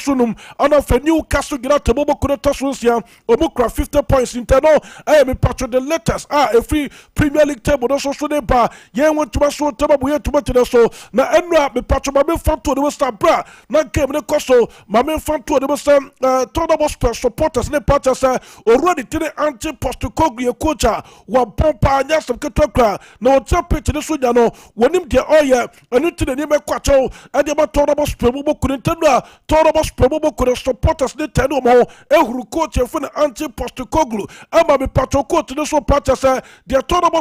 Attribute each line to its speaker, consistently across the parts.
Speaker 1: sunum ana fa Newcastle United bobo kuneta sunsia omukra 50 points interno I am patro the letters a free Premier League table no so de ba yen want to so taba boye to mate so na enra me patro ma me fanto de West Bra na game ne koso ma me fanto de West Tottenham supporters ne patches already tene anti Postecoglou ye coach wa bompa nya some ketokra na o pitch ne so nya no wonim de oye anu tene ne me kwacho e de ba Tottenham bobo kuneta no Tottenham Promobo could supporters the ten more ehuru coach for the anti Postecoglou ama me patro coach no so patches their Tottenham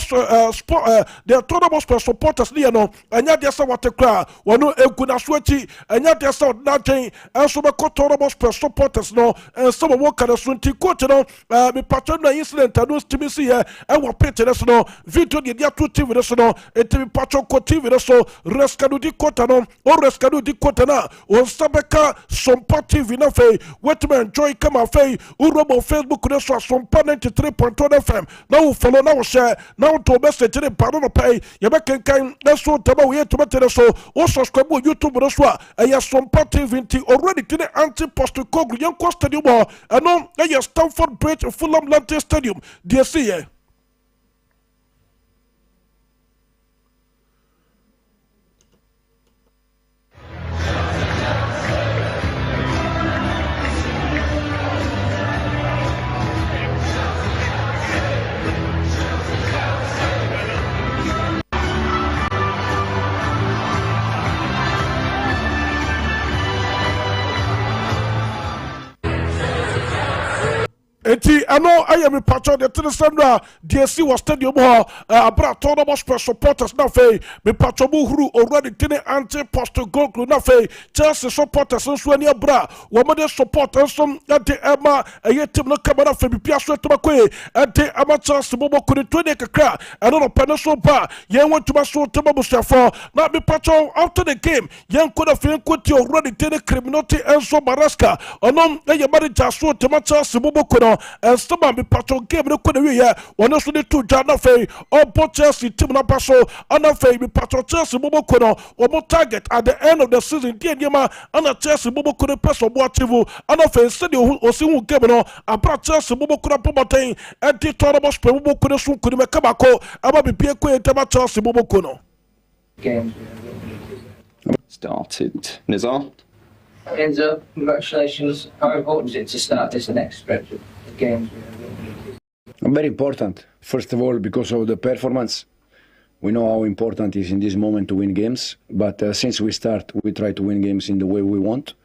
Speaker 1: supporters ni no anya dia sa watekra wono eguna soachi anya dia sa nagen enso be Tottenham supporters no some wo kana sunti coach no me patro no incident no timi see e wo pitch no video dia to TV no etimi patro coach TV so rescue di kota no o rescue di kota na on sabeka Sompa TV na fei wetima enjoy kama fei urobo Facebook ne so Sompa 93.1 FM na wo follow na wo share na wo to message ne paro no pay ye be kenkan na so taba we to betere so wo subscribe on YouTube no so ya Sompa TV nti already tine anti Postecoglou yan ko stadium no ya Stamford Bridge Fulham Lante Stadium dey see Eti ano I am patro de Tinisandra DSC was stadium abra Tottenham supporters na fei me patro buhuru already tine anti Postecoglou na fei Chelsea supporters so ani abra wo mo de supporters some ade ema team no kamera fe bipia so to makoe ade ama Chelsea bobo kuni to de kakra eno no pene so ba yen want to so to bushafo na me patro after the game yen could have been kuti already tine criminality Enzo Maresca onom ye manager so to Chelsea bobo kuno and some be patron game no could we here one also the two Jana Fay or both Chelsea team na paso and a Fay be patron Chelsea bobo kuno or more target at the end of the season dear Yama and a Chelsea bobo kuno press or whatever and a Fay said you or see who game no about Chelsea bobo kuno promoting and the Tottenham bobo kuno soon could make kabako about be Pierre Quay Chelsea bobo kuno
Speaker 2: game
Speaker 3: started. Nizar?
Speaker 2: Enzo, congratulations. How important is it to start this next stretch of games?
Speaker 4: Very important. First of all, because of the performance. We know how important it is in this moment to win games. But since we start, we try to win games in the way we want.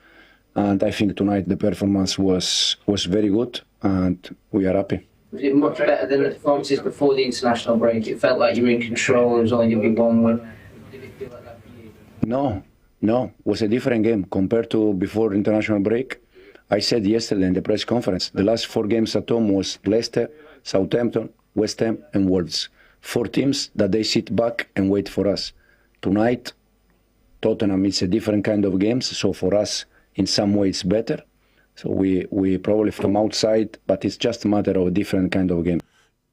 Speaker 4: And I think tonight the performance was very good, and we are happy.
Speaker 2: Was it much better than the performances before the international break? It felt like you were in control. It was only going to be one win. Did it feel like that for you? No, it was a different game compared to before international break. I said yesterday in the press conference, the last 4 games at home was Leicester, Southampton, West Ham and Wolves. 4 teams that they sit back and wait for us. Tonight, Tottenham is a different kind of games, so for us, in some way it's better. So we probably from outside, but it's just a matter of a different kind of game.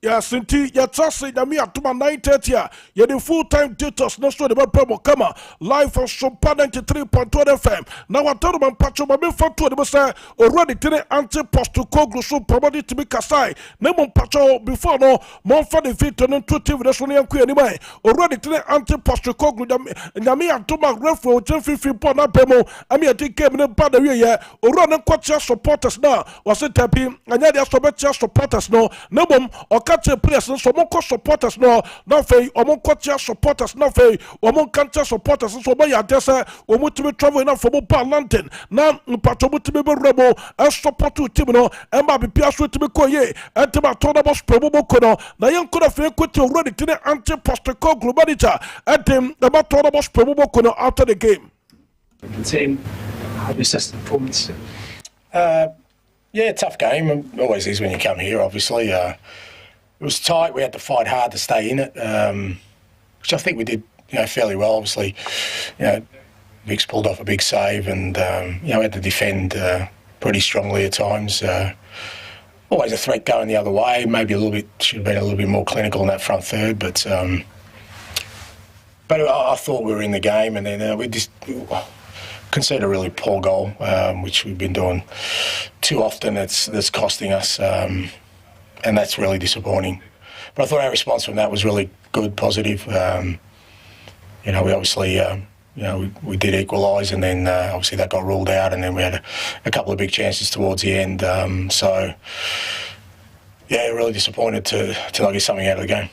Speaker 1: Ya sinti ya tase ya mi atuma 9:30 ya the full-time details no so de ba promo kama live on Sompa 93.1 FM na watoro man pacho ma me foto de say already tene anti Postecoglou so probably to be kasai na mon pacho before no mon fa the fit no to TV de so ne yanku ani mai already tene anti Postecoglou ya mi atuma referee o chefifi po na pemo ami ati game ne ba da wie ye already kwacha supporters na was tapi anya dia so be supporters no na mom catch players so mon supporters no na fei o mon catch supporters na fei o mon catch supporters so ba ya desa o mutimi travel na for ba London na mpato mutimi be rebo e support team no e ma be pia so timi koye e tema Tottenham bobo ko no na yen ko da fei ko ti already tine anti Postecoglou manager e dem e ma Tottenham bobo ko no after the game.
Speaker 5: The team, how do you assess the performance?
Speaker 6: Yeah, tough game. Always is when you come here, obviously. It was tight. We had to fight hard to stay in it, which I think we did, fairly well. Obviously, Vic's pulled off a big save, and we had to defend pretty strongly at times. Always a threat going the other way. Maybe should have been a little bit more clinical in that front third, but I thought we were in the game, and then we concede a really poor goal, which we've been doing too often. That's costing us, and that's really disappointing. But I thought our response from that was really good, positive. We obviously, we did equalise, and then obviously that got ruled out, and then we had a couple of big chances towards the end. Really disappointed to not get something out of the game.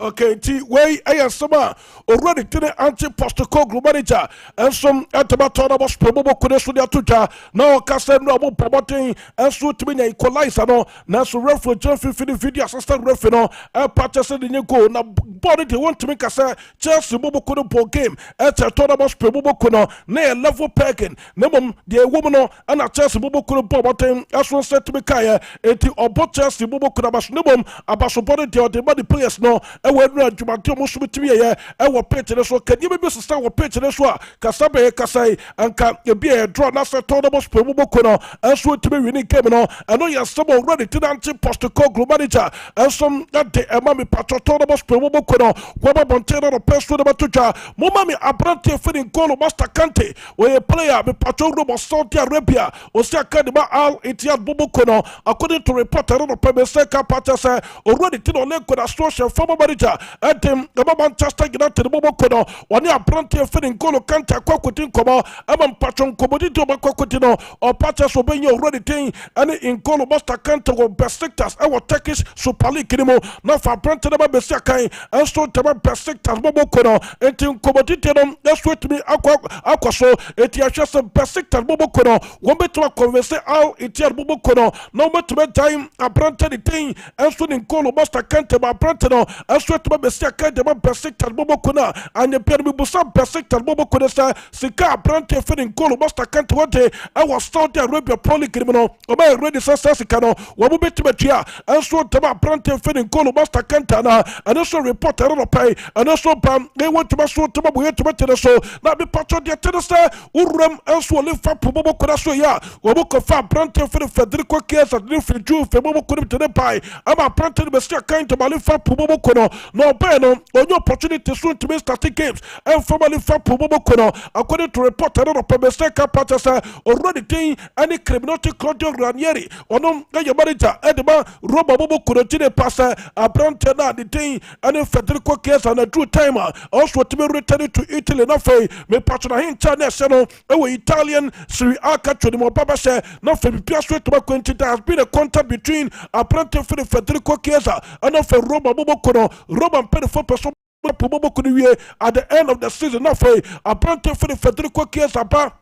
Speaker 1: Okay, way Ayasama already to the anti-Postecoglou manager and some Atabatona was probable Kudesudia Tuja. Now Cassandra no promoting and so to be equalizer no Nasu referee John Fifi video assistant referee and purchasing the new goal. Now body they want to make us a Chelsea Bobo Kudo ball game at a tournament probable Kuno near level pegging. Nemum the woman and a Chelsea Bobo Kudo promoting as one said to be Kaya eti obo Chelsea Bobo Kudabas Nemum about body the body players no. When Jumatio Musubiti, our pitch, so can you maybe start with pitch as well? Kasabe, Kasai, and can be a draw, Nasa Tonamus, Pemubokono, and so to be winning Camino. I know you are some already to the anti-Postecoglou manager, and some that day, a mammy Patrotonamus, Pemubokono, Waba Montero, Pesto de Batuja, Momami Abrante Feeding Colo Master Kante, where a player, the Patron of Saudi Arabia, Osia Kadima Al Etiad Bubukono, according to reporter on the Pemeseka Patasa, already to the Leko Association, former manager. Etim the Manchester United Bobo Kono one ya Brante Feeding Golo Kanta Kwakutin Komo Amam Patron Komodito Makokutino or Patches Obenyo already thing and in Golo Master Kanta or best sectors our Turkish Super League Kinimo now for Brante Besakai and so Tama best sectors Bobo Kono etim Komodito that's what me Aquaso etiachas best sectors Bobo Kono one bit to converse out etiar Bobo Kono no matter time a Brante the thing and so in Golo Master Kanta Brantano and so to be second the Besictor Bobokuna and the Permibusa Besictor Bobokuna Sika Brante Feeding Golo Master Kant one day I was Saudi Arabia Poly Criminal or my ready Sassicano Wabubetia and so Tama Brante Feeding Golo Master Cantana and also reporter on pay and also Bam they want to so to better so not be part of the Tennessee Uram and so live for Bobokuna so ya Wabuka Brante Feeding Federico Kias and Liffy Jew Febobokuna to the pie I'm a Brante Bestia kind to Malifa Pubokono. No Beno, on your opportunity soon to be starting games and formerly for Pubokono, according to reporter of Pemeseka Patasa, already taking any criminality Claudio Ranieri, or no manager, Edema, Robo Bobokono, Tine Passa, a Brantana, the thing, and Federico Case and a true timer, also to be returned to Italy, no fay, me patron international, Italian, Sri Aka to the Mobabashe, no for Piasso to Quentin, there has been a contact between a Brante for the Federico Chiesa and of a Robo Bobokono. Roman paid for person at the end of the season. Not for a Brante for the Federico Chiesa.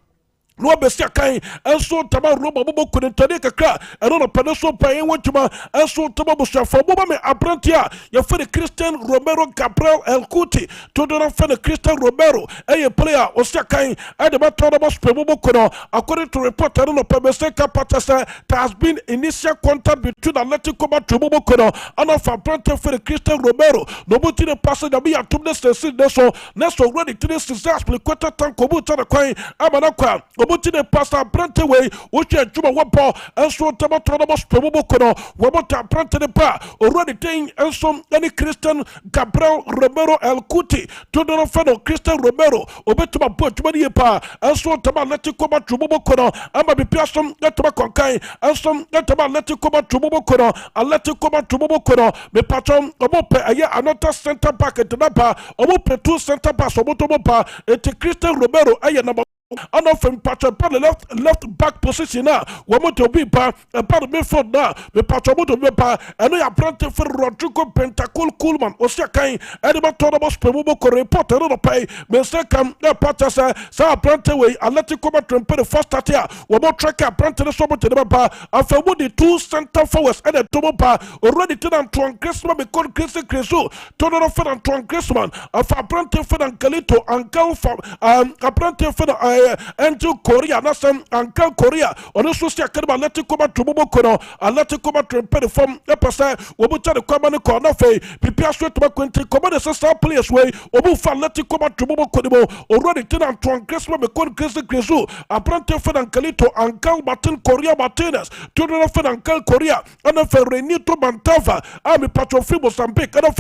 Speaker 1: No besia kai and so tama roba bobo couldn't take a car and on a pencil paying what you and so tama busha for boba me abrantia your friend Christian Romero Gabriel El Kuti to the friend Christian Romero a player osia kai and the matonamos pebobo kono according to report on the Pemeseka Patasa there has been initial contact between Atletico Madrid kono and of Abrante for Christian Romero no buti the passage that be at 2 days so next already 3 days expliqueta tanko buta the coin amanakwa Obutine Pastor Brante way, which is Juma Wapo, and so Tomatonamos Probokono, Wabota Brante the Bar, already taking and some any Christian Gabriel Romero El Kuti, to the fellow Christian Romero, Obetuma Portumani Pa, and so Tamaletico Trubokono, and my Piasum, Yatabakonkai, and some Yatamaletico Trubokono, Atletico Trubokono, the patron, Omope, another center back at the Napa, Omope 2 center backs, Omotomopa, and Christian Romero, Ayanaba. And often Patrick left back position now. One to be part of midfield now. The Patrick to be part and we are planted for Rodrigo Pentacol Coolman or Sakai and about Toramos Pemubo reporter on the pay. Mensakam, the Patasa, Sa Plante way, Atletico Madrid the first at here. One more tracker planted the summer to the bar. After Woody 2 center forwards and a Tomopa already to Antoine Christman because Christian Cresu, Tono for Antoine Christman, after Plante for Angelito, Uncle from Plante for Angel Korea, Nasam, Uncle Korea, on the social Atletico Madrid, Atletico Madrid, perform the Passa, Obuta the Common Cornafe, prepare straight to Quentin, Common Star Players Way, Obufa Atletico Madrid, already to Antoine Christmas, because Christian Cresu, Abrante for Angelito, Uncle Martin Korea Martinez, to the for Uncle Korea, and a Renito Mantava, Army Patro Fibos and Big, and a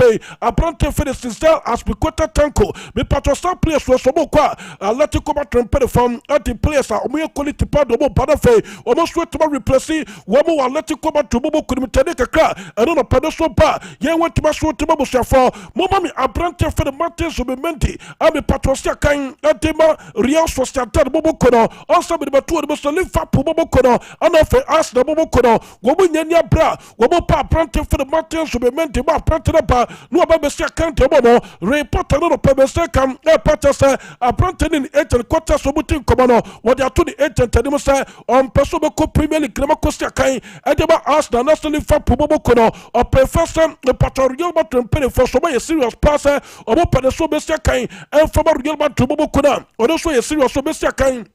Speaker 1: Abrante for the Sister as Piqueta Tanko, the Patro Star Players were Soboka, Atletico Madrid, from at the players are omo quality pad omo banafe omo sweat to replace womo atletico ba to bobo kumitane kakra eno no pade so ba ye want to so to bobo shafo mama mi abrante for the Martins Subimenti abi patrosia kan atema Real Sociedad bobo kono also be the two of the Liverpool bobo kono ana fe Arsenal bobo kono womo nyanya bra womo pa abrante for the Martins Subimenti ba abrante ba no ba be sia kan te bobo report no pe be sia kan e patasa abrante ni agent quarter so butin komono what they are to the agent tell them say on person be ko Premier League na ko sia kan e de ba Arsenal na Liverpool bobo kono o professor the patorial ba tempere for so be serious pass o bo pede so be sia kan e for ba real ba bobo kono o do so serious so be sia kan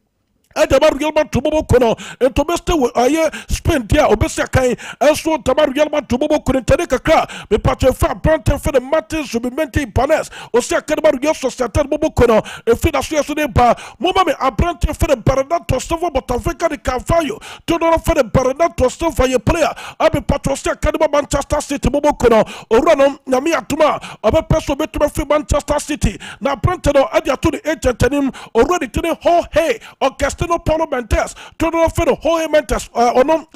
Speaker 1: Tabaru Yelman to Bobo Kono, and to Mr. Aye, spent there, Obesia Kai, and so Tabaru Yelman to Bobo Kono, Taneka, the Patrifa Branton for the Martins to be maintained Panes, or Sakabaru Yoso Satan Bobo Kono, and finish yesterday by Mommy, a Branton for the Baranato Silver, but Africa the Carvalho, to know for the Baranato Silver, your player, I'll be Patrosia Kadaba Manchester City Bobo Kono, or Ranom, Namia Tuma, or a person between Manchester City. Now Branton or Adia to the agent and him already to the whole hay or Castino Parliamentes, to the for the whole Mentes, or no,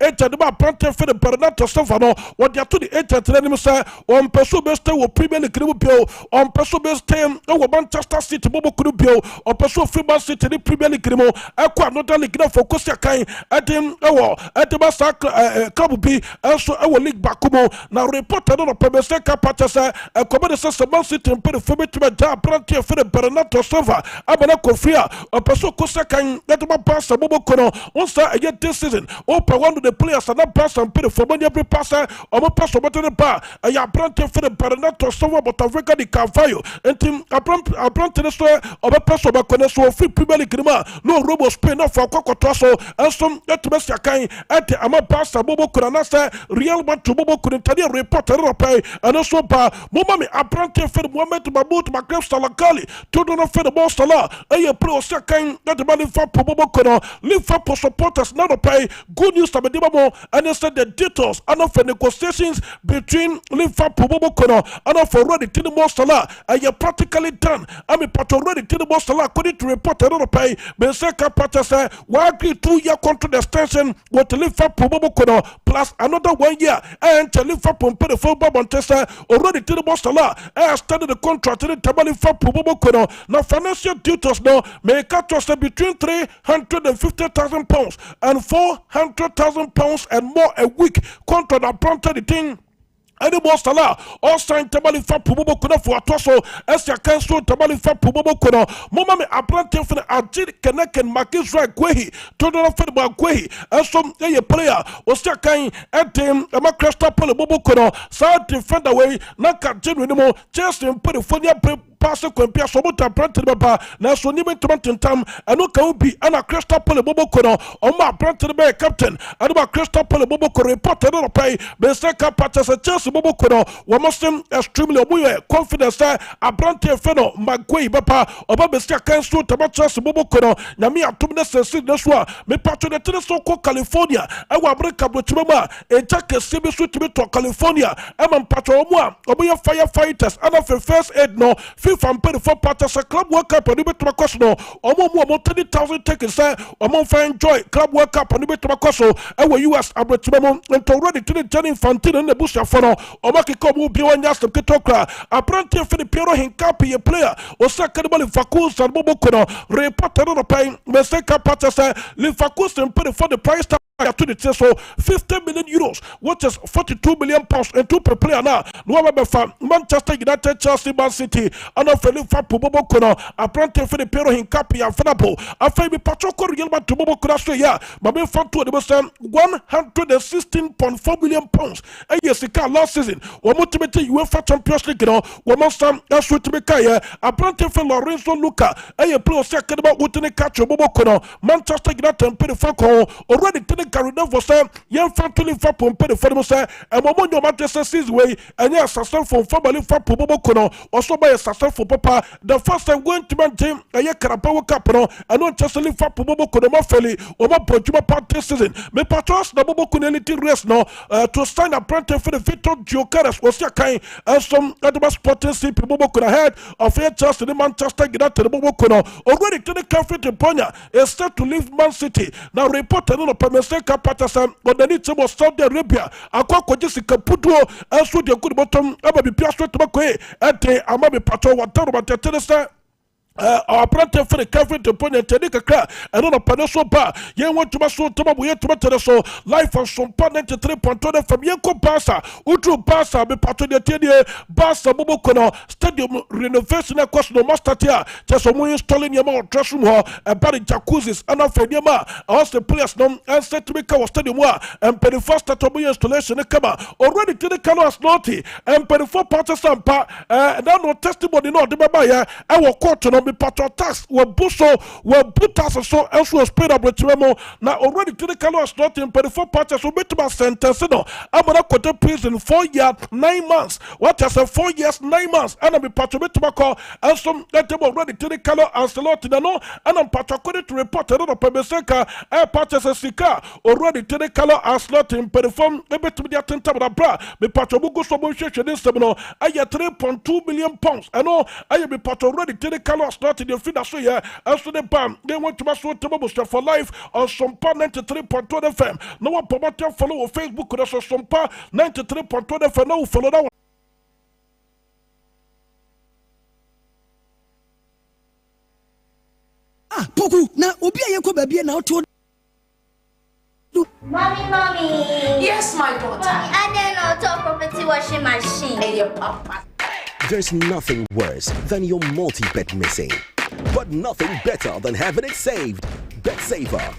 Speaker 1: agent about Branton for the Baranato Silver, what they are to the agent and him say, on Peso Best will Premier League Bill, on Peso Best or Manchester City Bobo Bill, or Peso Freeman City the Premier League Grimo, Aqua not only for Costa Kai, at him, at the Massacre Club B, also our league Bakumo, now reported on a Pemeseka Patasa, a command says Man City and put a family to a Branton for the Baranato Silver, Abanako Fria, or Peso Costa Kai, that my passer Bobo Kono, once I get this season, open one of the players and not pass and put for money every passer, or my passer but the bar, I have Branton for the Baranato Silver, but Africa the Carvalho, and Tim Branton the story of a passer back on so free Premier League Grima, no robo spin off for Cocotasso, and some at Messia Kai, at the Ama passer Bobo Kuranasa, Real man to Bobo Kurintania reporter pay, and also by Mommy, a Branton for the moment to Babut, Macram Salakali, to do not for the Bostala, a pro second that the money for Bobo Kono, Liverpool supporters now pay good news to Medibamo, and instead the details and of the negotiations between Liverpool Bobo Kono and of already to the Mostala, and you're practically done. I'm a part already to the Mostala, according to report another pay, Benseka Pata say, why agree 2-year contract extension with Liverpool Bobo Kono plus another 1 year, and Liverpool pay the full Montesa already to the Mostala, and started the contract in the Tabali Liverpool Bobo Kono. Now financial details now may cut us between £350,000 and £400,000 and more a week. Contract appointed the thing. Any more sala, all sign Tabali fa Pubobo Kono for a tosso, as your council Tabali fa Pubobo Kono, Mama me apprentice for the Ajit Kanek and Marcus Ragwehi, Total for the Bagwehi, and some a player was your kind at him, a Macresta Polo Bobo Kono, South defender away, Naka Genuino, just in Perifonia. Pastor Compia Sobota Pranted Baba, Naso Niman Tomatin Tam, and no Kaubi, and a Crystal Polo Bobo Kono, or my Pranted Bay captain, and about Crystal Polo Bobo reported on a pay, Besaka Patas, a Chelsea Bobo Kono, one Muslim extremely confidence that a Brante Feno, Magway Bapa, or Babestia Council, Tabachas Bobo Kono, Namia Tumnes and Sidneswa, me patron the Telesoko, California, I will break up with Mama, a jacket Sibi to California, I'm Patroma, or be a firefighters, and of a first aid no. FIFA and pay the 4 parts a club World Cup and to Macoso, or more 30,000 tickets there, or more for enjoy club World Cup and to Macoso, and where US Abretimamo, and already to the Johnny Fantino and the Busha Fono, or Makiko will be one yast of Kitokra, a pranty for the Piero Hinkapi, a player, or secondly Facus and Bobokono, reported on the paying, Meseka Patasa, Lifakus and pay for the price tag. To the so 50 million euros, which is 42 million pounds, and 2 per player now. No Manchester United, Chelsea, Man City, and of Liverpool Bobo Kono, apprentice for the Piero Hinkapi and Fanapo. A family Pachoco Real to Bobo Kono, yeah, but we found to the 116.4 million pounds. And yes, it can last season. One motivated UEFA Champions League, one most time that's what to make a apprentice for Lorenzo Luca, and a player second about what in the catch of Bobo Kono, Manchester United and Pedro already Carina for say, young family for Pompey for them say, and Momonio Manchester way, and yes, successful family for Pobokono, also by a successful papa. The first time going to maintain a year Carapawa Capano, and not just only for Pobokono Mafeli, or my Pojuma part this season. Me patros the Bobokunelity rest no to sign a apprentice for the Victor Jokeres was your kind, and some other sporting CP Bobokuna ahead of air just the Manchester get to the Bobokuno. Already to the Cafe de Ponya is set to leave Man City. Now reported on a Pameseka Patterson, but the need was Saudi Arabia. Akoko Jessica Puduo, and so the good bottom, Amabi Piastro Tobacco, and Amabi Pato, whatever, but the tennis. Our apprentice for the Cafe de Ponya Tedika Cra, and on a Panaso Bar. You want to Maso Tomabuya Tomato, life on Sompa 93.2 from Yanko Basa, Utru Basa, be part of the Tedia, Basa Bobokono, Stadium renovation across the Mastatia, just a more installing Yama dressing hall, and Barry Jacuzzis, and of Yama, also players known and set to make our stadium, and Penny first Tobu installation come already to the Canos Naughty, and Penny 4 parts of Sampa, and now no testimony, no, the Babaya, our quarter no. Pato tax were buso were butas so also spread up with Tremo now already to the Calos not in 34 parties will be to my sentence no I'm gonna go to prison 4 years 9 months what I said 4 years 9 months and I'm a patro to my call and some that already to the Calo and Salot no and I'm patro to report another Pemeseka air parties a sika already to the Calo and Slot in perform a bit to the attentive of bra the patro bugo so much this seminal I get 3.2 million pounds and all I be patro already to the Calos not in the field so yeah as to the bam they want to master to for life on Sompa 93.2 FM no one promoter follow on Facebook or Sompa 93.2 FM no follow that one.
Speaker 3: Poku na obi ayenko baby na oto
Speaker 7: Mommy.
Speaker 8: Yes, my daughter.
Speaker 7: And then auto property washing machine.
Speaker 8: Hey, your papa.
Speaker 9: There's nothing worse than your multi-bet missing, but nothing better than having it saved. Bet Saver